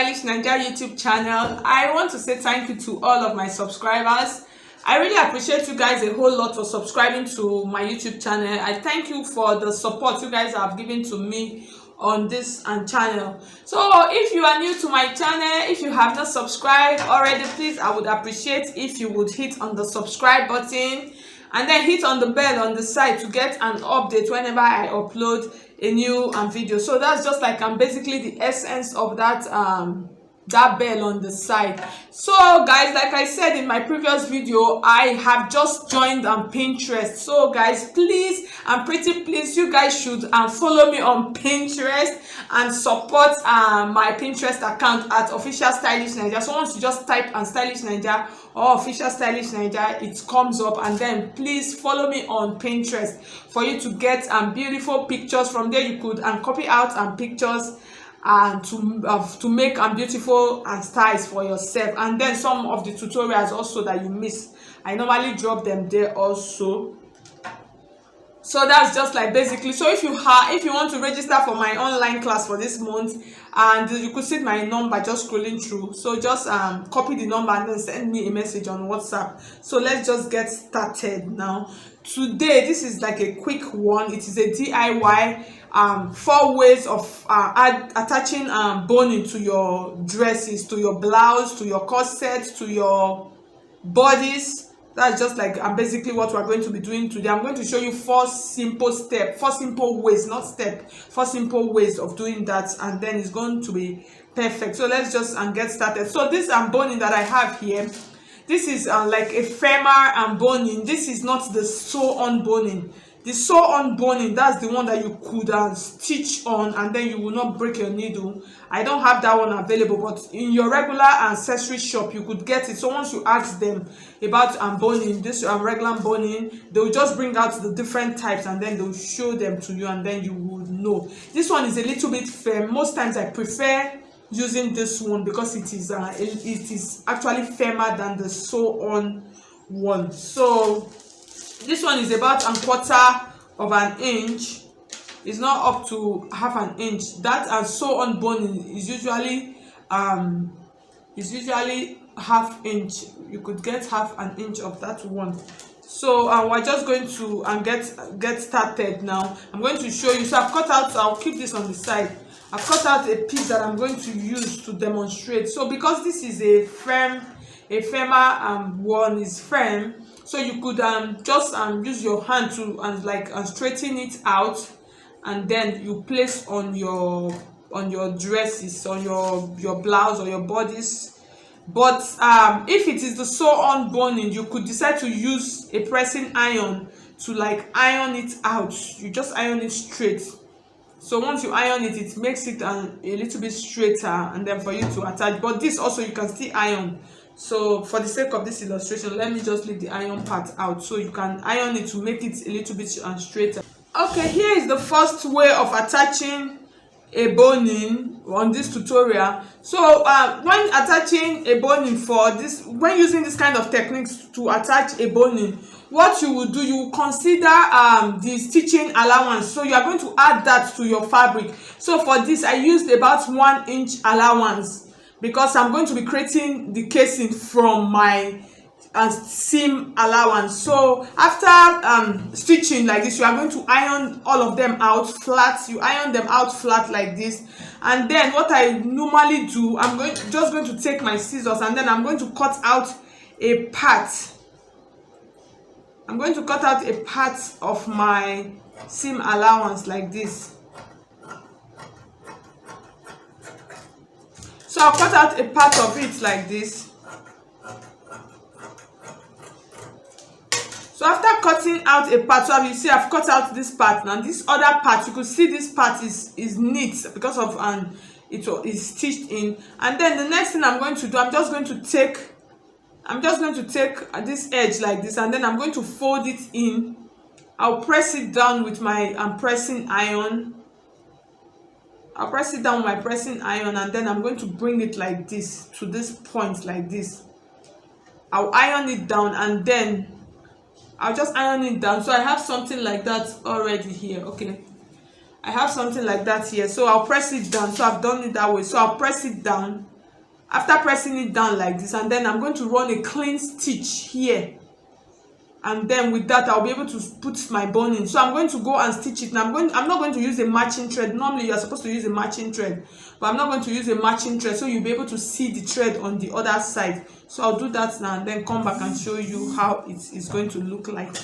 Stylish Naija YouTube channel. I want to say thank you to all of my subscribers. I really appreciate you guys a whole lot for subscribing to my YouTube channel. I thank you for the support you guys have given to me on this channel. So if you are new to my channel, if you have not subscribed already, please, I would appreciate if you would hit on the subscribe button and then hit on the bell on the side to get an update whenever I upload a new video. So that's just like basically the essence of that that bell on the side. So guys, like I said in my previous video, I have just joined on Pinterest. So guys, please, I'm pretty pleased you guys should follow me on Pinterest and support my Pinterest account at Official Stylish Naija. So once you just type Stylish Naija or Official Stylish Naija, it comes up, and then please follow me on Pinterest for you to get beautiful pictures. From there you could copy out pictures and to make beautiful styles for yourself, and then some of the tutorials also that you miss, I normally drop them there also. So that's just like basically. So if you want to register for my online class for this month, and you could see my number just scrolling through, so just copy the number and then send me a message on WhatsApp. So let's just get started now. Today this is like a quick one. It is a DIY 4 ways of attaching boning to your dresses, to your blouse, to your corset, to your bodies. That's just like basically what we're going to be doing today. I'm going to show you 4 simple ways, not step, 4 simple ways of doing that, and then it's going to be perfect. So let's just get started. So this boning that I have here, this is like a femur boning. This is not the sew-on boning. The sew-on boning, that's the one that you could stitch on and then you will not break your needle. I don't have that one available, but in your regular accessory shop you could get it. So once you ask them about boning, this regular boning, they will just bring out the different types and then they'll show them to you, and then you will know. This one is a little bit firm. Most times I prefer using this one because it is actually firmer than the sew-on one. So this one is about 1/4 of an inch. It's not up to 1/2 inch. That sew-on boning is usually 1/2 inch. You could get 1/2 inch of that one. So we're just going to get started now. I'm going to show you. So I've cut out. I'll keep this on the side. I've cut out a piece that I'm going to use to demonstrate. So because this is a firmer one, is firm. So you could just use your hand to straighten it out, and then you place on your dresses, on your blouse or your bodies. But if it is the sew-on boning, you could decide to use a pressing iron to iron it out. You just iron it straight. So once you iron it, it makes it a little bit straighter, and then for you to attach. But this also you can still iron. So for the sake of this illustration, let me just leave the iron part out, so you can iron it to make it a little bit straighter. Okay, here is the first way of attaching a boning on this tutorial. So when attaching a boning when using this kind of techniques to attach a boning, what you will do, you will consider the stitching allowance. So you are going to add that to your fabric. So for this, I used about 1 inch allowance, because I'm going to be creating the casing from my seam allowance. So after stitching like this, you are going to iron all of them out flat. You iron them out flat like this, and then what I normally do, I'm just going to take my scissors, and then I'm going to cut out a part. I'm going to cut out a part of my seam allowance like this. So I'll cut out a part of it like this. So after cutting out a part, so you see I've cut out this part. Now this other part, you could see this part is neat because of it is stitched in. And then the next thing I'm going to do, I'm just going to take this edge like this, and then I'm going to fold it in. I'll press it down with my pressing iron. I'll press it down with my pressing iron, and then I'm going to bring it like this to this point like this. I'll iron it down, and then I'll just iron it down. So I have something like that already here. Okay, I have something like that here. So I'll press it down. So I've done it that way. So I'll press it down after pressing it down like this, and then I'm going to run a clean stitch here, and then with that I'll be able to put my boning. So I'm going to go and stitch it. Now I'm not going to use a matching thread. Normally you are supposed to use a matching thread, but I'm not going to use a matching thread, so you'll be able to see the thread on the other side. So I'll do that now and then come back and show you how it is going to look like.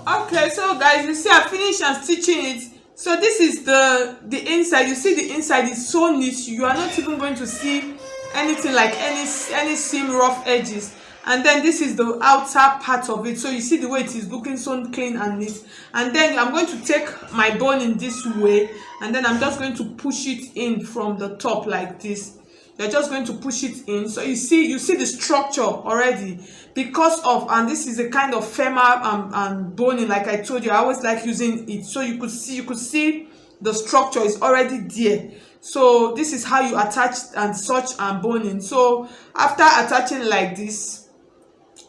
Okay, so guys, you see I finished and stitching it. So this is the inside. You see the inside is so neat, you are not even going to see anything like any seam rough edges. And then this is the outer part of it, so you see the way it is looking so clean and neat. And then I'm going to take my boning this way, and then I'm just going to push it in from the top like this. You're just going to push it in. So you see the structure already, because of, and this is a kind of femur and boning, like I told you. I always like using it, so you could see the structure is already there. So this is how you attach and such and boning. So after attaching like this,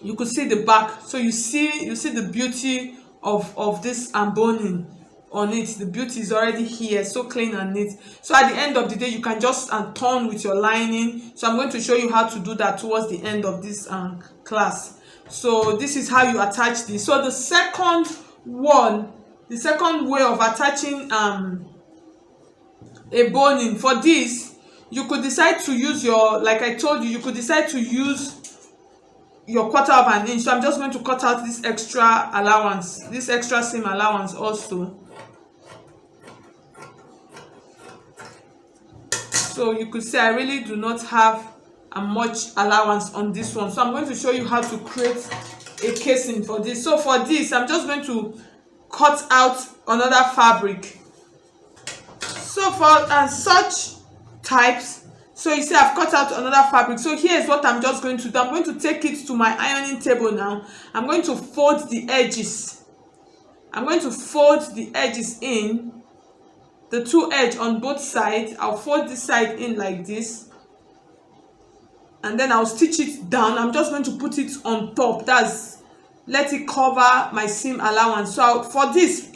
you could see the back. So you see the beauty of this boning on it. The beauty is already here, so clean and neat. So at the end of the day, you can just turn with your lining. So I'm going to show you how to do that towards the end of this class. So this is how you attach this. So the second way of attaching a boning, for this you could decide to use your, like I told you, you could decide to use your 1/4 of an inch. So I'm just going to cut out this extra allowance, this extra seam allowance also. So you could see I really do not have much allowance on this one. So I'm going to show you how to create a casing for this. So for this, I'm just going to cut out another fabric. So for such types, so you see I've cut out another fabric. So here's what I'm just going to do. I'm going to take it to my ironing table now. I'm going to fold the edges. I'm going to fold the edges in, the two edges on both sides. I'll fold this side in like this, and then I'll stitch it down. I'm just going to put it on top. That's let it cover my seam allowance. So for this,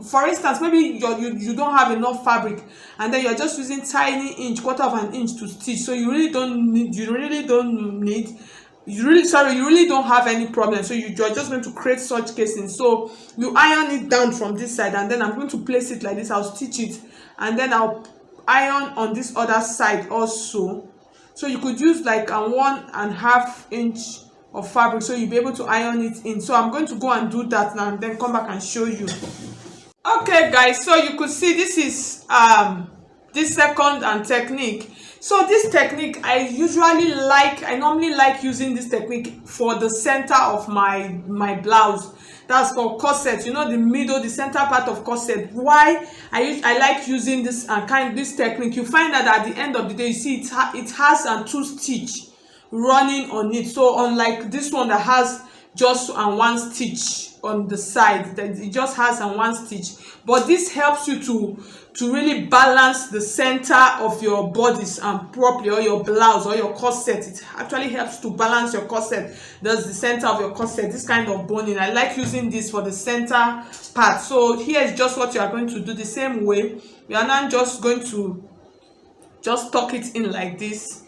for instance, maybe you don't have enough fabric, and then you're just using tiny inch, 1/4 of an inch to stitch. So you really don't have any problem. So you're just going to create such casing. So you iron it down from this side, and then I'm going to place it like this. I'll stitch it, and then I'll iron on this other side also. So you could use like a 1.5 inch of fabric, so you'll be able to iron it in. So I'm going to go and do that now and then come back and show you. Okay guys, so you could see this is this second technique. So this technique I normally like using this technique for the center of my blouse. That's for corset, you know, the middle, the center part of corset. Why I like using this this technique, you find that at the end of the day, you see it has 2 stitch running on it. So unlike this one that has just 1 stitch on the side, that it just has 1 stitch, but this helps you to really balance the center of your bodice properly, or your blouse or your corset. It actually helps to balance your corset. That's the center of your corset, this kind of boning. I like using this for the center part. So here is just what you are going to do the same way. We are now just going to just tuck it in like this.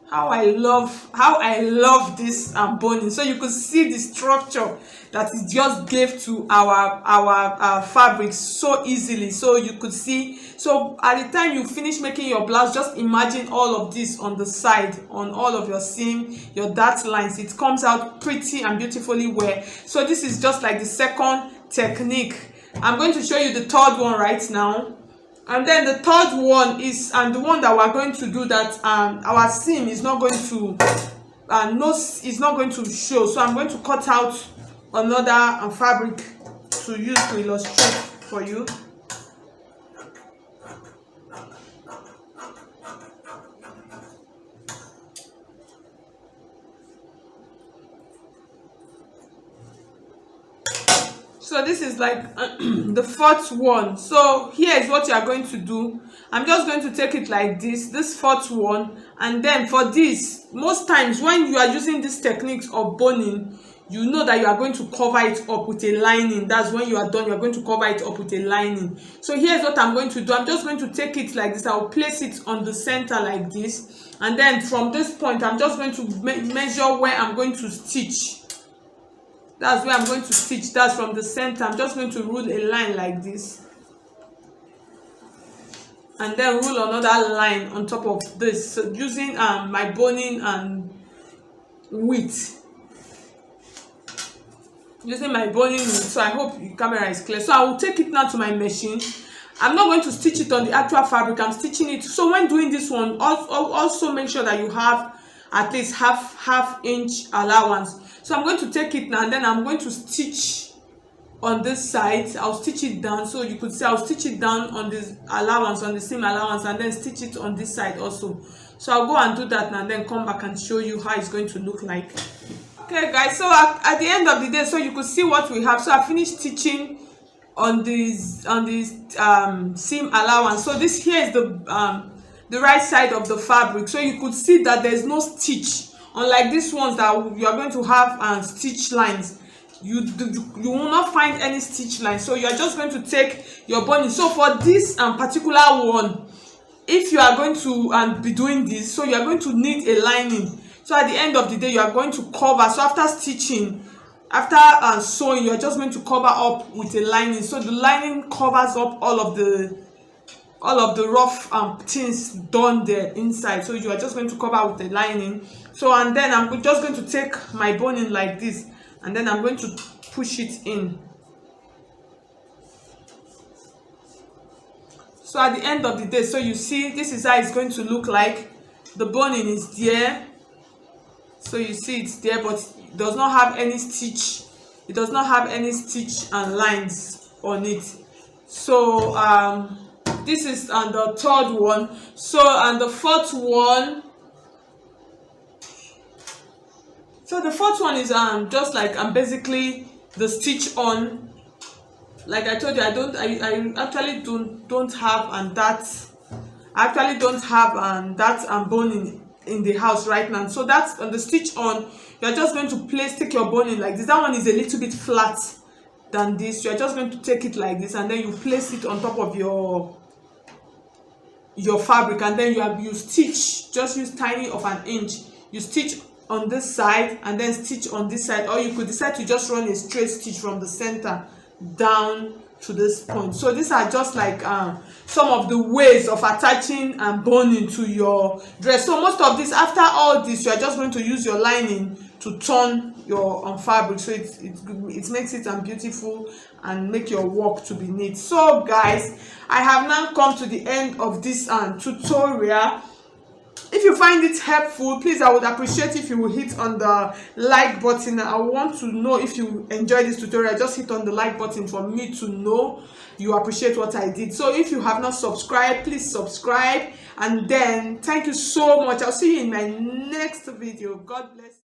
How I love this boning. So you could see the structure that it just gave to our fabric so easily. So you could see, so at the time you finish making your blouse, just imagine all of this on the side, on all of your seam, your dart lines. It comes out pretty and beautifully well. So this is just like the second technique. I'm going to show you the third one right now. And then the third one is the one that we're going to do that our seam is not going to is not going to show. So I'm going to cut out another fabric to use to illustrate for you. So this is like the fourth one. So here is what you are going to do. I'm just going to take it like this fourth one, and then for this, most times when you are using this technique of boning, you know that you are going to cover it up with a lining. That's when you are done, you are going to cover it up with a lining. So here's what I'm going to do. I'm just going to take it like this. I'll place it on the center like this, and then from this point I'm just going to measure where I'm going to stitch. That's where I'm going to stitch. That's from the center. I'm just going to rule a line like this, and then rule another line on top of this, so using my boning and width. Using my boning width. So I hope the camera is clear. So I will take it now to my machine. I'm not going to stitch it on the actual fabric. I'm stitching it. So when doing this one, also make sure that you have at least half inch allowance. So I'm going to take it now, and then I'm going to stitch on this side. I'll stitch it down. So you could see I'll stitch it down on this allowance, on the seam allowance, and then stitch it on this side also. So I'll go and do that now, and then come back and show you how it's going to look like. Okay guys, so at the end of the day, so you could see what we have. So I finished stitching on this seam allowance. So this here is the right side of the fabric. So you could see that there's no stitch, unlike these ones that you are going to have stitch lines. You will not find any stitch lines. So you are just going to take your boning. So for this particular one, if you are going to be doing this, so you are going to need a lining. So at the end of the day, you are going to cover. So after stitching, after sewing, you are just going to cover up with a lining. So the lining covers up all of the rough things done there inside. So you are just going to cover with the lining. So and then I'm just going to take my boning like this, and then I'm going to push it in. So at the end of the day, so you see this is how it's going to look like. The boning is there. So you see it's there, but it does not have any stitch. It does not have any stitch and lines on it. So this is the third one. So and the fourth one. So the fourth one is just like basically the stitch on. Like I told you, I actually don't have that. I actually don't have that boning in the house right now. So that's on the stitch on. You're just going to take your boning like this. That one is a little bit flat than this. You're just going to take it like this, and then you place it on top of your fabric, and then you stitch. Just use tiny of an inch. You stitch on this side and then stitch on this side, or you could decide to just run a straight stitch from the center down to this point. So these are just like some of the ways of attaching and boning to your dress. So most of this, after all this, you are just going to use your lining to turn your fabric, so it makes it beautiful and make your work to be neat. So guys, I have now come to the end of this tutorial. If you find it helpful, please, I would appreciate if you will hit on the like button. I want to know if you enjoyed this tutorial. Just hit on the like button for me to know you appreciate what I did. So if you have not subscribed, please subscribe. And then thank you so much. I'll see you in my next video. God bless you.